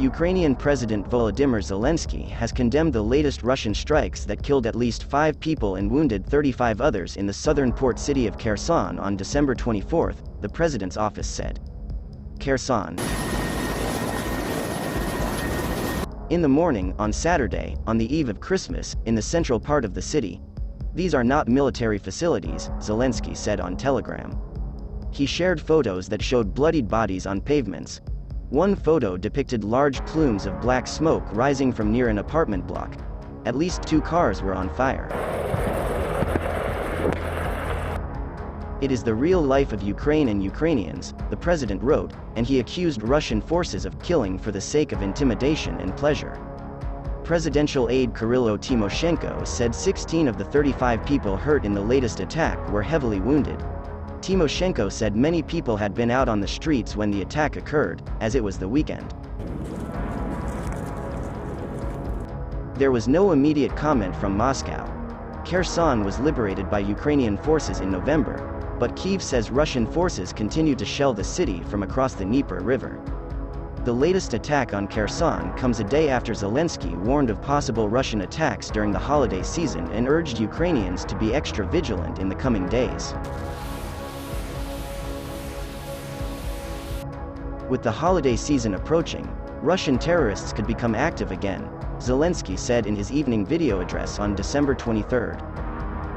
Ukrainian President Volodymyr Zelensky has condemned the latest Russian strikes that killed at least 5 people and wounded 35 others in the southern port city of Kherson on December 24, the president's office said. Kherson. In the morning, on Saturday, on the eve of Christmas, in the central part of the city. These are not military facilities, Zelensky said on Telegram. He shared photos that showed bloodied bodies on pavements. One photo depicted large plumes of black smoke rising from near an apartment block. At least 2 cars were on fire. It is the real life of Ukraine and Ukrainians, the president wrote, and he accused Russian forces of killing for the sake of intimidation and pleasure. Presidential aide Kyrylo Tymoshenko said 16 of the 35 people hurt in the latest attack were heavily wounded. Tymoshenko said many people had been out on the streets when the attack occurred, as it was the weekend. There was no immediate comment from Moscow. Kherson was liberated by Ukrainian forces in November, but Kyiv says Russian forces continue to shell the city from across the Dnieper River. The latest attack on Kherson comes a day after Zelensky warned of possible Russian attacks during the holiday season and urged Ukrainians to be extra vigilant in the coming days. With the holiday season approaching, Russian terrorists could become active again, Zelensky said in his evening video address on December 23.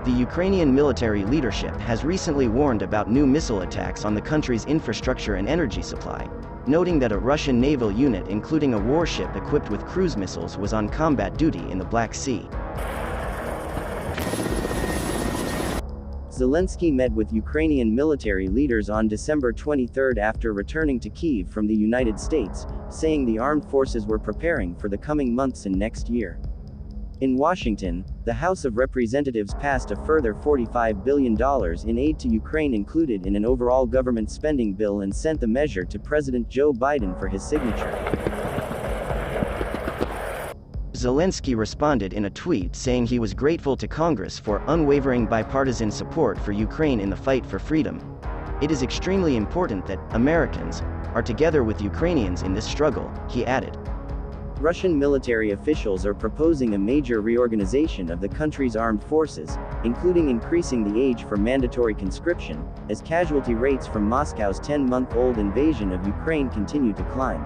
The Ukrainian military leadership has recently warned about new missile attacks on the country's infrastructure and energy supply, noting that a Russian naval unit including a warship equipped with cruise missiles was on combat duty in the Black Sea. Zelensky met with Ukrainian military leaders on December 23 after returning to Kyiv from the United States, saying the armed forces were preparing for the coming months and next year. In Washington, the House of Representatives passed a further $45 billion in aid to Ukraine included in an overall government spending bill and sent the measure to President Joe Biden for his signature. Zelensky responded in a tweet saying he was grateful to Congress for unwavering bipartisan support for Ukraine in the fight for freedom. It is extremely important that Americans are together with Ukrainians in this struggle, he added. Russian military officials are proposing a major reorganization of the country's armed forces, including increasing the age for mandatory conscription, as casualty rates from Moscow's 10-month-old invasion of Ukraine continue to climb.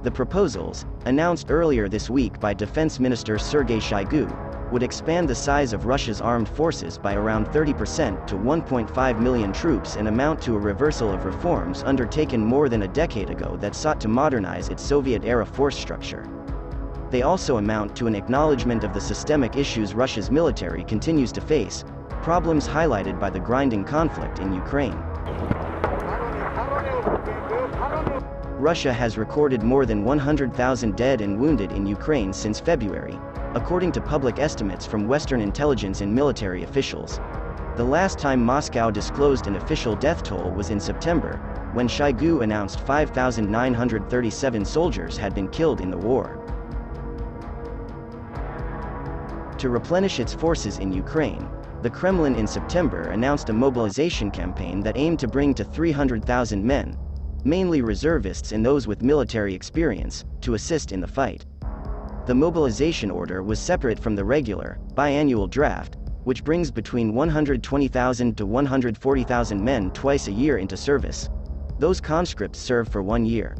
The proposals, announced earlier this week by Defense Minister Sergei Shoigu, would expand the size of Russia's armed forces by around 30% to 1.5 million troops and amount to a reversal of reforms undertaken more than a decade ago that sought to modernize its Soviet-era force structure. They also amount to an acknowledgement of the systemic issues Russia's military continues to face, problems highlighted by the grinding conflict in Ukraine. Russia has recorded more than 100,000 dead and wounded in Ukraine since February, according to public estimates from Western intelligence and military officials. The last time Moscow disclosed an official death toll was in September, when Shoigu announced 5,937 soldiers had been killed in the war. To replenish its forces in Ukraine, the Kremlin in September announced a mobilization campaign that aimed to bring to 300,000 men, mainly reservists and those with military experience, to assist in the fight. The mobilization order was separate from the regular, biannual draft, which brings between 120,000 to 140,000 men twice a year into service. Those conscripts serve for 1 year.